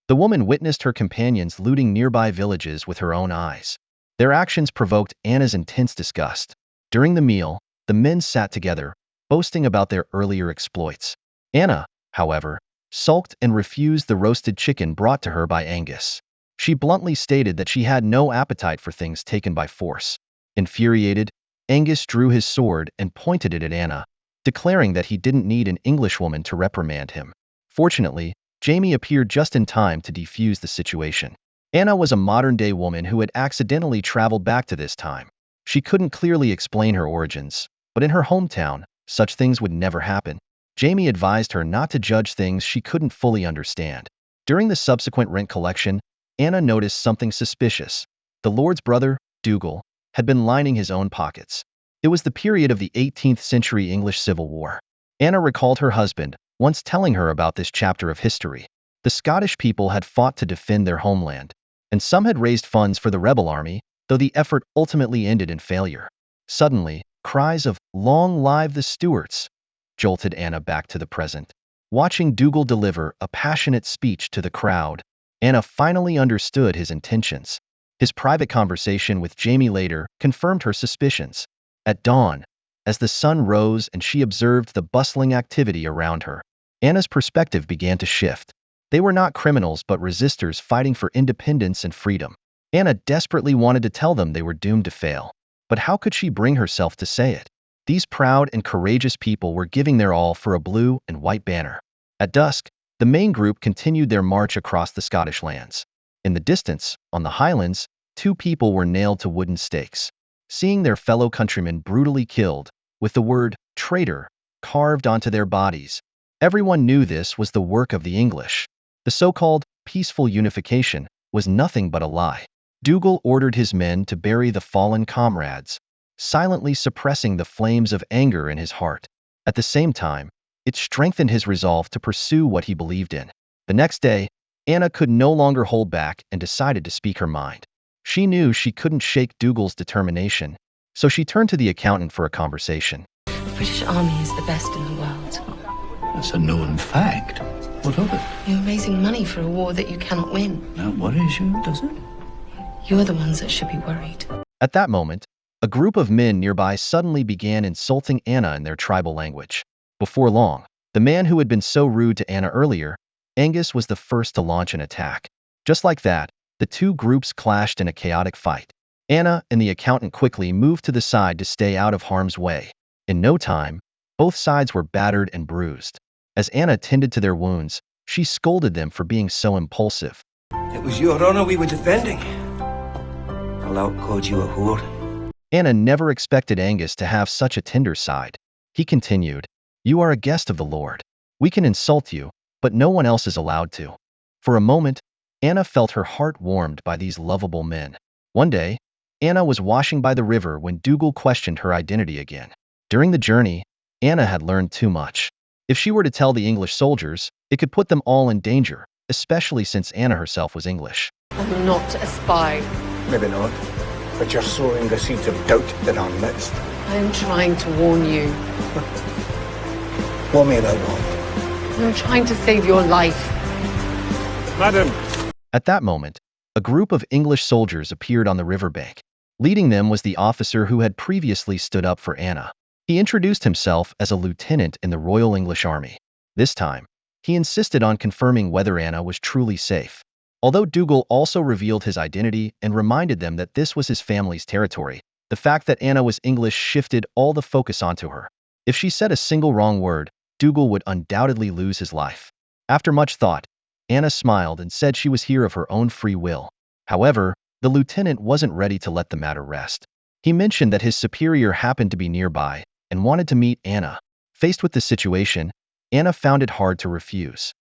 The woman witnessed her companions looting nearby villages with her own eyes. Their actions provoked Anna's intense disgust. During the meal, the men sat together, boasting about their earlier exploits. Anna, however, sulked and refused the roasted chicken brought to her by Angus. She bluntly stated that she had no appetite for things taken by force. Infuriated, Angus drew his sword and pointed it at Anna, declaring that he didn't need an Englishwoman to reprimand him. Fortunately, Jamie appeared just in time to defuse the situation. Anna was a modern-day woman who had accidentally traveled back to this time. She couldn't clearly explain her origins, but in her hometown, such things would never happen. Jamie advised her not to judge things she couldn't fully understand. During the subsequent rent collection, Anna noticed something suspicious. The Lord's brother, Dougal, had been lining his own pockets. It was the period of the 18th century English Civil War. Anna recalled her husband once telling her about this chapter of history. The Scottish people had fought to defend their homeland, and some had raised funds for the rebel army, though the effort ultimately ended in failure. Suddenly, cries of "Long live the Stuarts!" jolted Anna back to the present. Watching Dougal deliver a passionate speech to the crowd, Anna finally understood his intentions. His private conversation with Jamie later confirmed her suspicions. At dawn, as the sun rose and she observed the bustling activity around her, Anna's perspective began to shift. They were not criminals but resistors fighting for independence and freedom. Anna desperately wanted to tell them they were doomed to fail. But how could she bring herself to say it? These proud and courageous people were giving their all for a blue and white banner. At dusk, the main group continued their march across the Scottish lands. In the distance, on the highlands, two people were nailed to wooden stakes. Seeing their fellow countrymen brutally killed, with the word "traitor" carved onto their bodies, everyone knew this was the work of the English. The so-called peaceful unification was nothing but a lie. Dougal ordered his men to bury the fallen comrades, silently suppressing the flames of anger in his heart. At the same time, it strengthened his resolve to pursue what he believed in. The next day, Anna could no longer hold back and decided to speak her mind. She knew she couldn't shake Dougal's determination, so she turned to the accountant for a conversation. The British Army is the best in the world. That's a known fact. What of it? You're raising money for a war that you cannot win. That worries you, does it? You're the ones that should be worried. At that moment, a group of men nearby suddenly began insulting Anna in their tribal language. Before long, the man who had been so rude to Anna earlier, Angus, was the first to launch an attack. Just like that, the two groups clashed in a chaotic fight. Anna and the accountant quickly moved to the side to stay out of harm's way. In no time, both sides were battered and bruised. As Anna tended to their wounds, she scolded them for being so impulsive. It was your honor we were defending. The lout called you a whore. Anna never expected Angus to have such a tender side. He continued, "You are a guest of the Lord. We can insult you, but no one else is allowed to." For a moment, Anna felt her heart warmed by these lovable men. One day, Anna was washing by the river when Dougal questioned her identity again. During the journey, Anna had learned too much. If she were to tell the English soldiers, it could put them all in danger, especially since Anna herself was English. I'm not a spy. Maybe not, but you're sowing the seeds of doubt in our midst. I am trying to warn you. What may I want? I'm trying to save your life. Madam! At that moment, a group of English soldiers appeared on the riverbank. Leading them was the officer who had previously stood up for Anna. He introduced himself as a lieutenant in the Royal English Army. This time, he insisted on confirming whether Anna was truly safe. Although Dougal also revealed his identity and reminded them that this was his family's territory, the fact that Anna was English shifted all the focus onto her. If she said a single wrong word, Dougal would undoubtedly lose his life. After much thought, Anna smiled and said she was here of her own free will. However, the lieutenant wasn't ready to let the matter rest. He mentioned that his superior happened to be nearby and wanted to meet Anna. Faced with the situation, Anna found it hard to refuse.